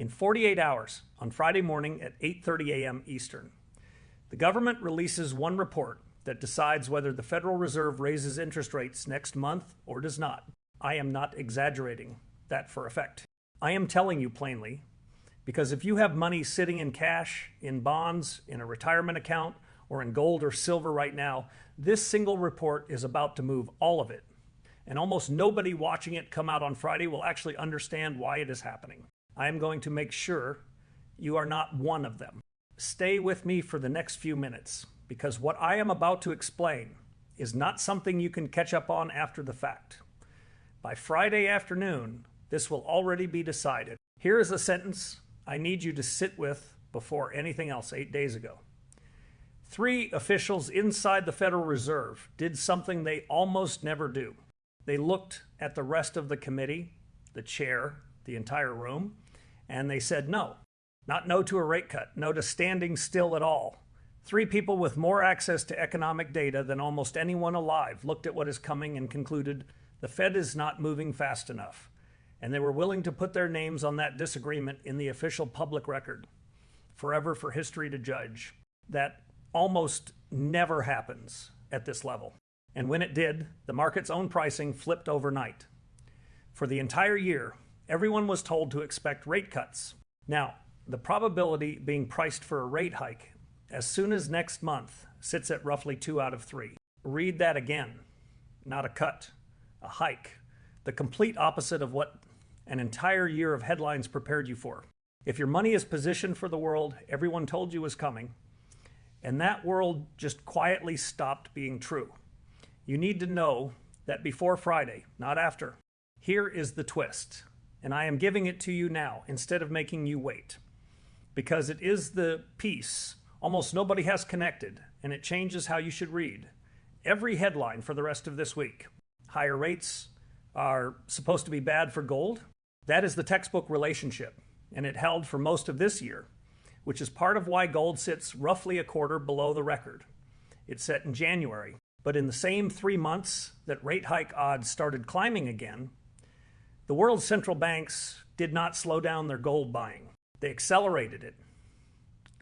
In 48 hours, on Friday morning at 8:30 a.m. Eastern, the government releases one report that decides whether the Federal Reserve raises interest rates next month or does not. I am not exaggerating that for effect. I am telling you plainly, because if you have money sitting in cash, in bonds, in a retirement account, or in gold or silver right now, this single report is about to move all of it. And almost nobody watching it come out on Friday will actually understand why it is happening. I am going to make sure you are not one of them. Stay with me for the next few minutes, because what I am about to explain is not something you can catch up on after the fact. By Friday afternoon, this will already be decided. Here is a sentence I need you to sit with before anything else 8 days ago. 3 officials inside the Federal Reserve did something they almost never do. They looked at the rest of the committee, the chair, the entire room, and they said no. Not no to a rate cut, no to standing still at all. 3 people with more access to economic data than almost anyone alive looked at what is coming and concluded the Fed is not moving fast enough. And they were willing to put their names on that disagreement in the official public record, forever for history to judge. That almost never happens at this level. And when it did, the market's own pricing flipped overnight. For the entire year, everyone was told to expect rate cuts. Now, the probability being priced for a rate hike as soon as next month sits at roughly 2 out of 3. Read that again. Not a cut, a hike. The complete opposite of what an entire year of headlines prepared you for. If your money is positioned for the world everyone told you was coming, and that world just quietly stopped being true, you need to know that before Friday, not after. Here is the twist, and I am giving it to you now instead of making you wait, because it is the piece almost nobody has connected, and it changes how you should read every headline for the rest of this week. Higher rates are supposed to be bad for gold. That is the textbook relationship, and it held for most of this year, which is part of why gold sits roughly a quarter below the record. It set in January, but in the same 3 months that rate hike odds started climbing again, the world's central banks did not slow down their gold buying. They accelerated it.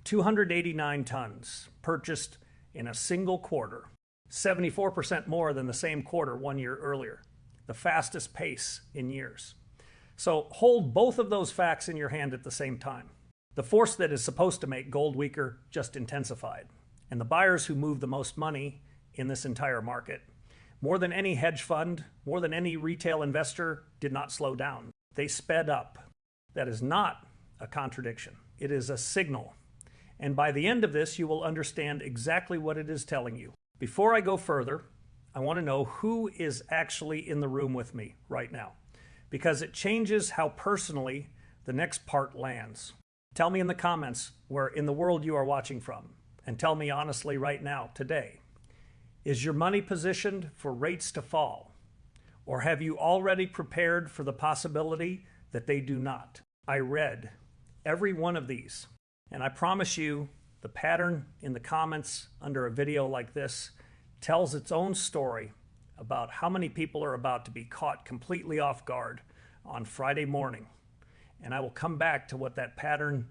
289 tons purchased in a single quarter, 74% more than the same quarter 1 year earlier, the fastest pace in years. So hold both of those facts in your hand at the same time. The force that is supposed to make gold weaker just intensified, and the buyers who move the most money in this entire market, more than any hedge fund, more than any retail investor, did not slow down. They sped up. That is not a contradiction. It is a signal. And by the end of this, you will understand exactly what it is telling you. Before I go further, I want to know who is actually in the room with me right now, because it changes how personally the next part lands. Tell me in the comments where in the world you are watching from, and tell me honestly right now, today. Is your money positioned for rates to fall? Or have you already prepared for the possibility that they do not? I read every one of these, and I promise you the pattern in the comments under a video like this tells its own story about how many people are about to be caught completely off guard on Friday morning. And I will come back to what that pattern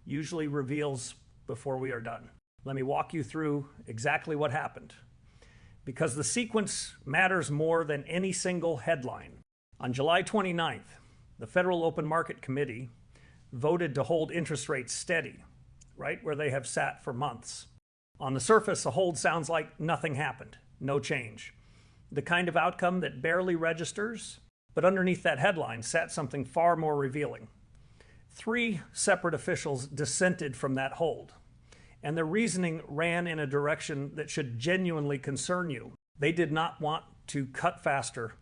usually reveals before we are done. Let me walk you through exactly what happened, because the sequence matters more than any single headline. On July 29th, the Federal Open Market Committee voted to hold interest rates steady, right where they have sat for months. On the surface, a hold sounds like nothing happened, no change. The kind of outcome that barely registers, but underneath that headline sat something far more revealing. 3 separate officials dissented from that hold, and their reasoning ran in a direction that should genuinely concern you. They did not want to cut faster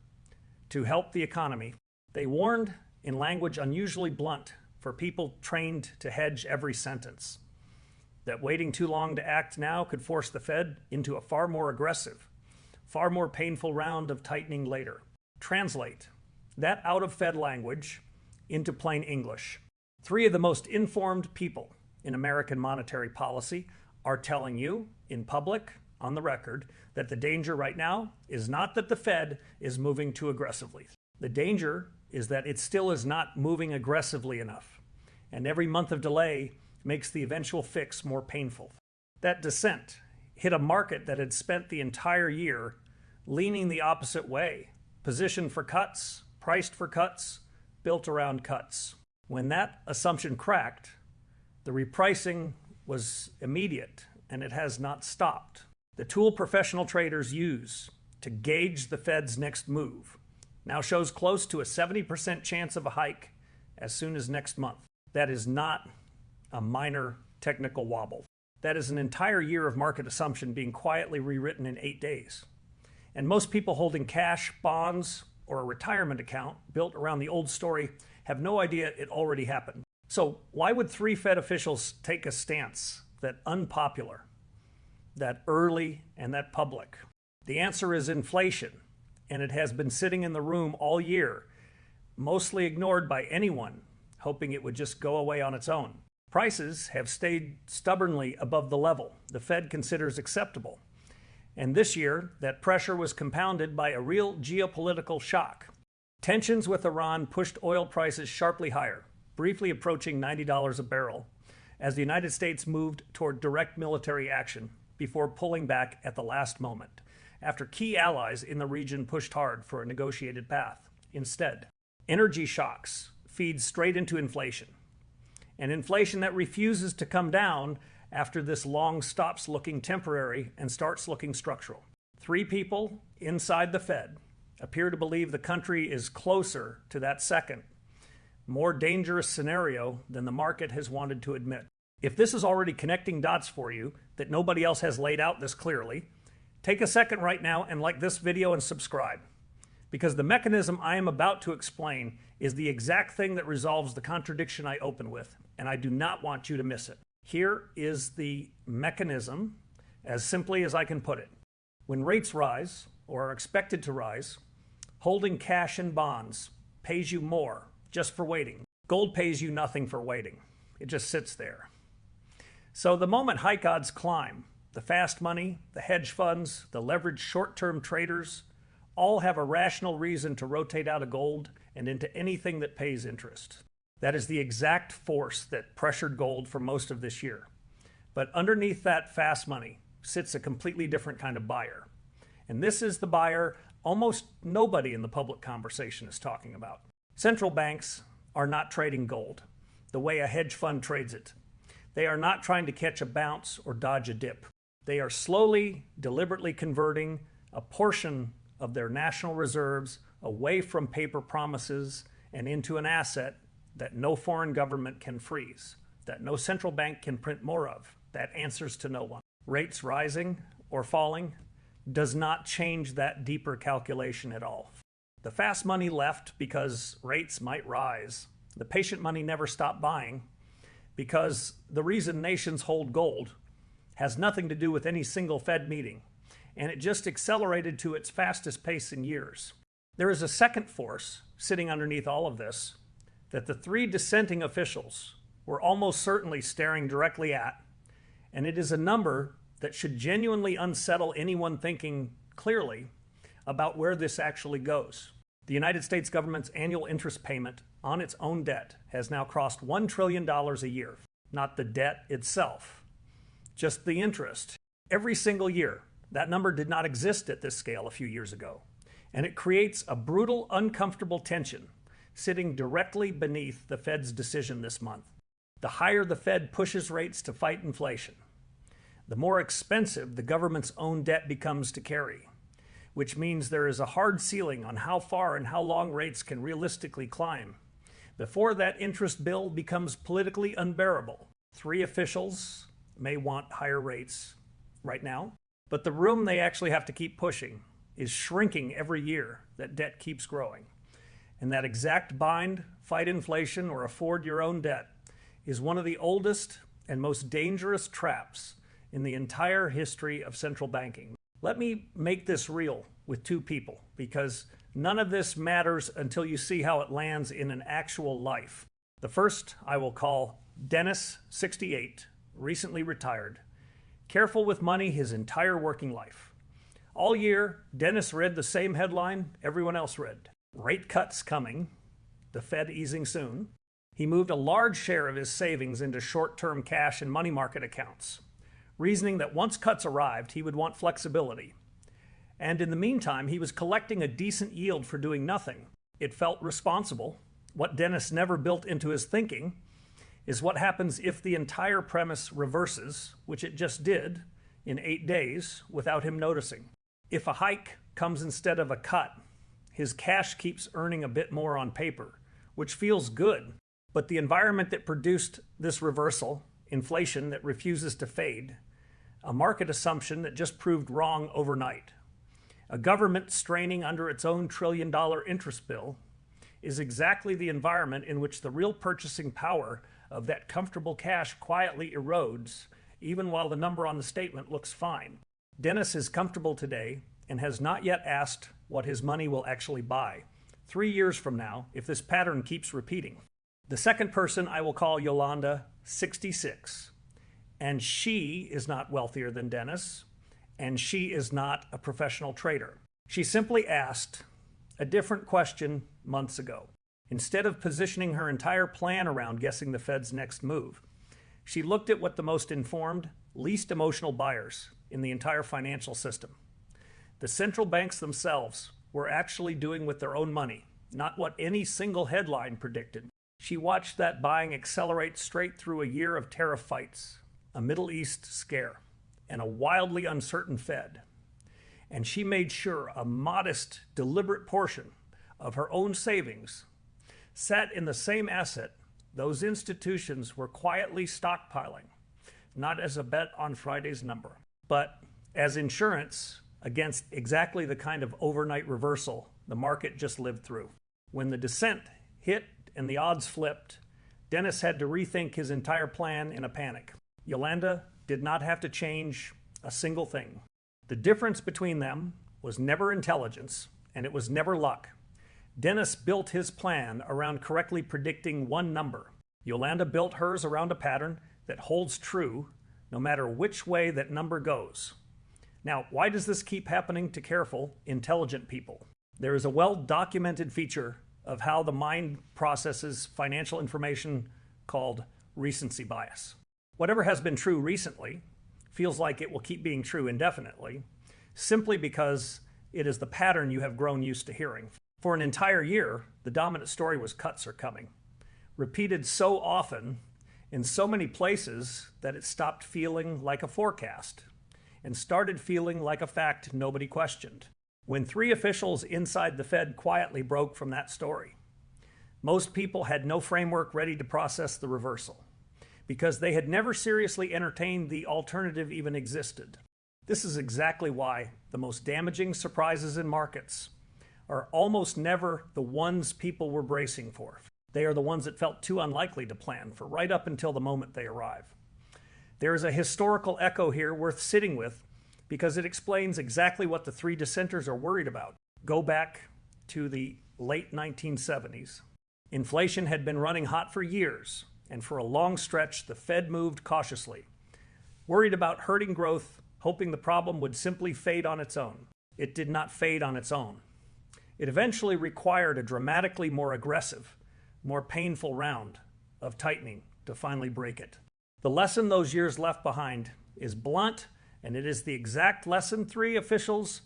to help the economy. They warned in language unusually blunt for people trained to hedge every sentence, that waiting too long to act now could force the Fed into a far more aggressive, far more painful round of tightening later. Translate that out of Fed language into plain English. 3 of the most informed people in American monetary policy are telling you in public, on the record, that the danger right now is not that the Fed is moving too aggressively. The danger is that it still is not moving aggressively enough. and every month of delay makes the eventual fix more painful. That dissent hit a market that had spent the entire year leaning the opposite way, positioned for cuts, priced for cuts, built around cuts. When that assumption cracked, the repricing was immediate, and it has not stopped. The tool professional traders use to gauge the Fed's next move now shows close to a 70% chance of a hike as soon as next month. That is not a minor technical wobble. That is an entire year of market assumption being quietly rewritten in 8 days. And most people holding cash, bonds, or a retirement account built around the old story have no idea it already happened. So why would 3 Fed officials take a stance that unpopular, that early, and that public? The answer is inflation, and it has been sitting in the room all year, mostly ignored by anyone hoping it would just go away on its own. Prices have stayed stubbornly above the level the Fed considers acceptable. And this year, that pressure was compounded by a real geopolitical shock. Tensions with Iran pushed oil prices sharply higher, briefly approaching $90 a barrel, as the United States moved toward direct military action before pulling back at the last moment, after key allies in the region pushed hard for a negotiated path. Instead, energy shocks feed straight into inflation, and inflation that refuses to come down after this long stops looking temporary and starts looking structural. 3 people inside the Fed appear to believe the country is closer to that second, more dangerous scenario than the market has wanted to admit. If this is already connecting dots for you that nobody else has laid out this clearly, take a second right now and like this video and subscribe, because the mechanism I am about to explain is the exact thing that resolves the contradiction I open with, and I do not want you to miss it. Here is the mechanism, as simply as I can put it. When rates rise, or are expected to rise, holding cash and bonds pays you more just for waiting. Gold pays you nothing for waiting. It just sits there. So the moment hike odds climb, the fast money, the hedge funds, the leveraged short-term traders all have a rational reason to rotate out of gold and into anything that pays interest. That is the exact force that pressured gold for most of this year. But underneath that fast money sits a completely different kind of buyer. And this is the buyer almost nobody in the public conversation is talking about. Central banks are not trading gold the way a hedge fund trades it. They are not trying to catch a bounce or dodge a dip. They are slowly, deliberately converting a portion of their national reserves away from paper promises and into an asset that no foreign government can freeze, that no central bank can print more of, that answers to no one. Rates rising or falling does not change that deeper calculation at all. The fast money left because rates might rise. The patient money never stopped buying because the reason nations hold gold has nothing to do with any single Fed meeting, and it just accelerated to its fastest pace in years. There is a second force sitting underneath all of this that the 3 dissenting officials were almost certainly staring directly at, and it is a number that should genuinely unsettle anyone thinking clearly about where this actually goes. The United States government's annual interest payment on its own debt has now crossed $1 trillion a year, not the debt itself, just the interest. Every single year. That number did not exist at this scale a few years ago, and it creates a brutal, uncomfortable tension sitting directly beneath the Fed's decision this month. The higher the Fed pushes rates to fight inflation, the more expensive the government's own debt becomes to carry, which means there is a hard ceiling on how far and how long rates can realistically climb before that interest bill becomes politically unbearable. 3 officials may want higher rates right now, but the room they actually have to keep pushing is shrinking every year that debt keeps growing. And that exact bind, fight inflation, or afford your own debt is one of the oldest and most dangerous traps in the entire history of central banking. Let me make this real with 2 people, because none of this matters until you see how it lands in an actual life. The first I will call Dennis, 68, recently retired, careful with money his entire working life. All year, Dennis read the same headline everyone else read. Rate cuts coming, the Fed easing soon. He moved a large share of his savings into short-term cash and money market accounts, reasoning that once cuts arrived, he would want flexibility. And in the meantime, he was collecting a decent yield for doing nothing. It felt responsible. What Dennis never built into his thinking is what happens if the entire premise reverses, which it just did in 8 days without him noticing. If a hike comes instead of a cut, his cash keeps earning a bit more on paper, which feels good. But the environment that produced this reversal, inflation that refuses to fade, a market assumption that just proved wrong overnight, a government straining under its own trillion-dollar interest bill, is exactly the environment in which the real purchasing power of that comfortable cash quietly erodes, even while the number on the statement looks fine. Dennis is comfortable today and has not yet asked what his money will actually buy 3 years from now if this pattern keeps repeating. The second person I will call Yolanda, 66, and she is not wealthier than Dennis, and she is not a professional trader. She simply asked a different question months ago. Instead of positioning her entire plan around guessing the Fed's next move, she looked at what the most informed, least emotional buyers in the entire financial system, the central banks themselves, were actually doing with their own money, not what any single headline predicted. She watched that buying accelerate straight through a year of tariff fights, a Middle East scare, and a wildly uncertain Fed. And she made sure a modest, deliberate portion of her own savings sat in the same asset those institutions were quietly stockpiling, not as a bet on Friday's number, but as insurance against exactly the kind of overnight reversal the market just lived through. When the dissent hit and the odds flipped, Dennis had to rethink his entire plan in a panic. Yolanda did not have to change a single thing. The difference between them was never intelligence, and it was never luck. Dennis built his plan around correctly predicting one number. Yolanda built hers around a pattern that holds true no matter which way that number goes. Now, why does this keep happening to careful, intelligent people? There is a well-documented feature of how the mind processes financial information called recency bias. Whatever has been true recently feels like it will keep being true indefinitely, simply because it is the pattern you have grown used to hearing. For an entire year, the dominant story was cuts are coming, repeated so often in so many places that it stopped feeling like a forecast and started feeling like a fact nobody questioned. When 3 officials inside the Fed quietly broke from that story, most people had no framework ready to process the reversal because they had never seriously entertained the alternative even existed. This is exactly why the most damaging surprises in markets are almost never the ones people were bracing for. They are the ones that felt too unlikely to plan for right up until the moment they arrive. There is a historical echo here worth sitting with because it explains exactly what the 3 dissenters are worried about. Go back to the late 1970s. Inflation had been running hot for years, and for a long stretch, the Fed moved cautiously, worried about hurting growth, hoping the problem would simply fade on its own. It did not fade on its own. It eventually required a dramatically more aggressive, more painful round of tightening to finally break it. The lesson those years left behind is blunt, and it is the exact lesson 3 officials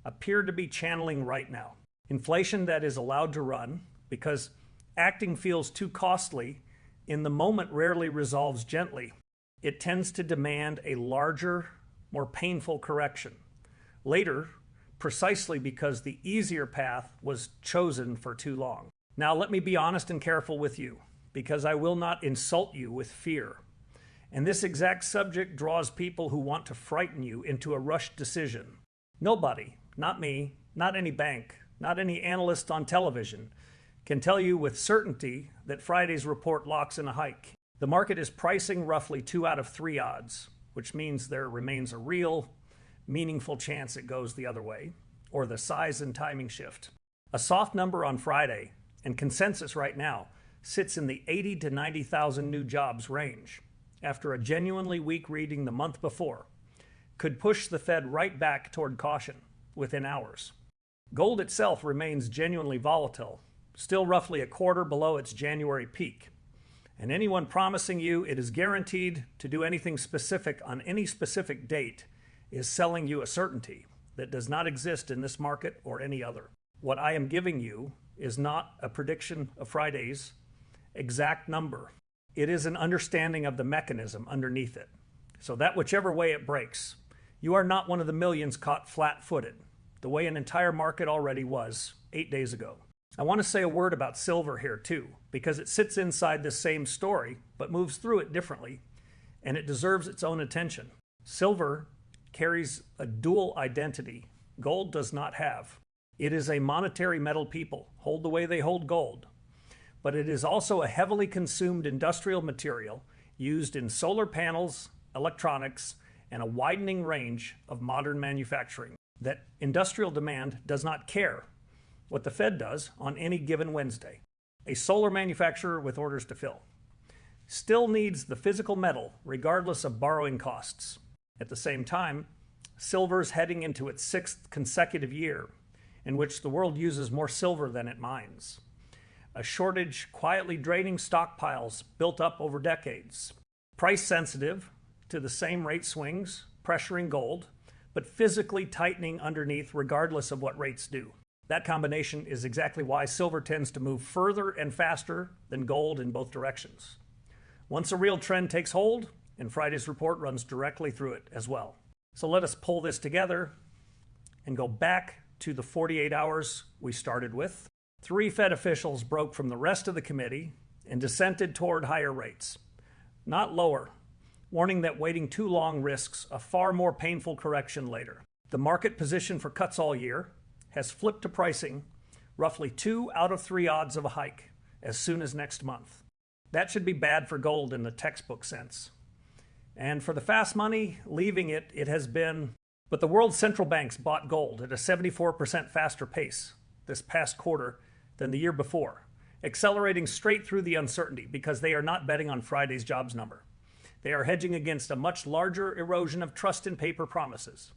appear to be channeling right now. Inflation that is allowed to run because acting feels too costly in the moment rarely resolves gently. It tends to demand a larger, more painful correction later, precisely because the easier path was chosen for too long. Now let me be honest and careful with you, because I will not insult you with fear. And this exact subject draws people who want to frighten you into a rushed decision. Nobody, not me, not any bank, not any analyst on television, can tell you with certainty that Friday's report locks in a hike. The market is pricing roughly 2 out of 3 odds, which means there remains a real, meaningful chance it goes the other way, or the size and timing shift. A soft number on Friday, and consensus right now, sits in the 80 to 90,000 new jobs range, after a genuinely weak reading the month before, could push the Fed right back toward caution within hours. Gold itself remains genuinely volatile, still roughly a quarter below its January peak, And anyone promising you it is guaranteed to do anything specific on any specific date is selling you a certainty that does not exist in this market or any other. What I am giving you is not a prediction of Friday's exact number. It is an understanding of the mechanism underneath it, so that whichever way it breaks, you are not one of the millions caught flat-footed, the way an entire market already was 8 days ago. I want to say a word about silver here too, because it sits inside this same story, but moves through it differently, and it deserves its own attention. Silver carries a dual identity gold does not have. It is a monetary metal people, hold the way they hold gold. But it is also a heavily consumed industrial material used in solar panels, electronics, and a widening range of modern manufacturing. That industrial demand does not care what the Fed does on any given Wednesday. A solar manufacturer with orders to fill still needs the physical metal regardless of borrowing costs. At the same time, silver's heading into its 6th consecutive year in which the world uses more silver than it mines. A shortage quietly draining stockpiles built up over decades. Price sensitive to the same rate swings, pressuring gold, but physically tightening underneath regardless of what rates do. That combination is exactly why silver tends to move further and faster than gold in both directions. Once a real trend takes hold, and Friday's report runs directly through it as well. So let us pull this together and go back to the 48 hours we started with. 3 Fed officials broke from the rest of the committee and dissented toward higher rates, not lower, warning that waiting too long risks a far more painful correction later. The market position for cuts all year has flipped to pricing roughly 2 out of 3 odds of a hike as soon as next month. That should be bad for gold in the textbook sense. And for the fast money, leaving it, it has been. But the world's central banks bought gold at a 74% faster pace this past quarter than the year before, accelerating straight through the uncertainty because they are not betting on Friday's jobs number. They are hedging against a much larger erosion of trust in paper promises,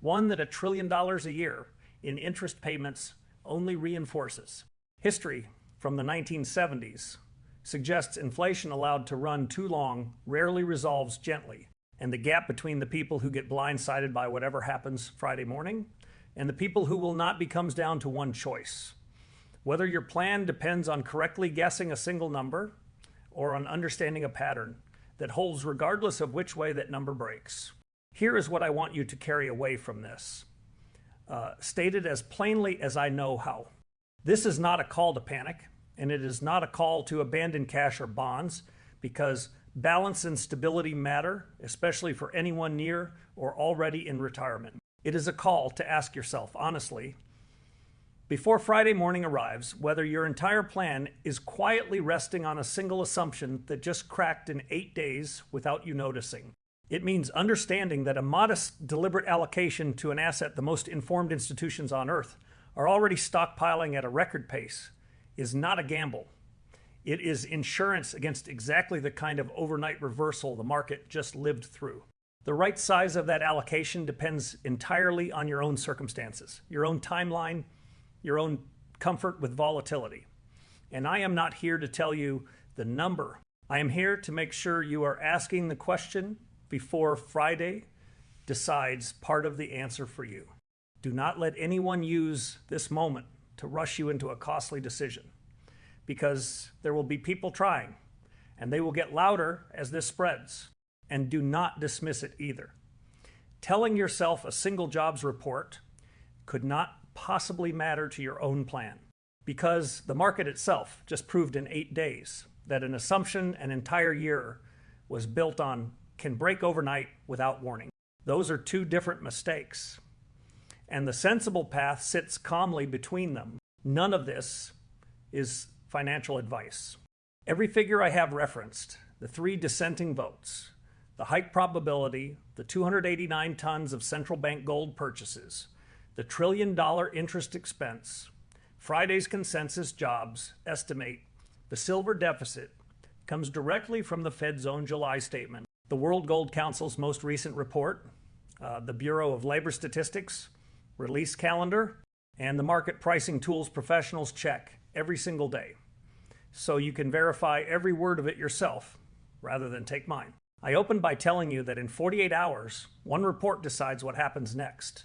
one that $1 trillion a year in interest payments only reinforces. History from the 1970s suggests inflation allowed to run too long rarely resolves gently, and the gap between the people who get blindsided by whatever happens Friday morning and the people who will not comes down to one choice. Whether your plan depends on correctly guessing a single number or on understanding a pattern that holds regardless of which way that number breaks. Here is what I want you to carry away from this, stated as plainly as I know how. This is not a call to panic, and it is not a call to abandon cash or bonds, because balance and stability matter, especially for anyone near or already in retirement. It is a call to ask yourself honestly, before Friday morning arrives, whether your entire plan is quietly resting on a single assumption that just cracked in 8 days without you noticing. It means understanding that a modest, deliberate allocation to an asset the most informed institutions on earth are already stockpiling at a record pace is not a gamble. It is insurance against exactly the kind of overnight reversal the market just lived through. The right size of that allocation depends entirely on your own circumstances, your own timeline, your own comfort with volatility. And I am not here to tell you the number. I am here to make sure you are asking the question before Friday decides part of the answer for you. Do not let anyone use this moment to rush you into a costly decision, because there will be people trying, and they will get louder as this spreads. And do not dismiss it either. Telling yourself a single jobs report could not possibly matter to your own plan, because the market itself just proved in 8 days that an assumption an entire year was built on can break overnight without warning. Those are 2 different mistakes, and the sensible path sits calmly between them. None of this is financial advice. Every figure I have referenced, the 3 dissenting votes, the hike probability, the 289 tons of central bank gold purchases, the $1 trillion interest expense, Friday's consensus jobs estimate, the silver deficit, comes directly from the Fed's own July statement, the World Gold Council's most recent report, the Bureau of Labor Statistics release calendar, and the market pricing tools professionals check every single day. so you can verify every word of it yourself rather than take mine. I opened by telling you that in 48 hours, one report decides what happens next,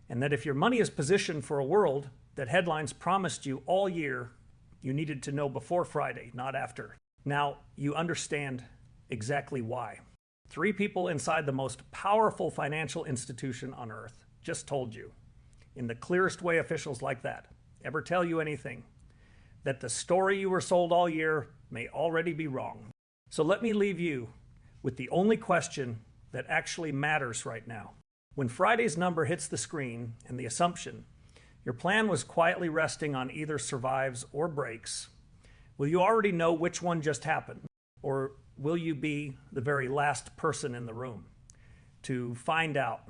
and that if your money is positioned for a world that headlines promised you all year, you needed to know before Friday, not after. Now, you understand exactly why. 3 people inside the most powerful financial institution on earth just told you, in the clearest way officials like that ever tell you anything, that the story you were sold all year may already be wrong. So let me leave you with the only question that actually matters right now. When Friday's number hits the screen and the assumption your plan was quietly resting on either survives or breaks, will you already know which one just happened? Or will you be the very last person in the room to find out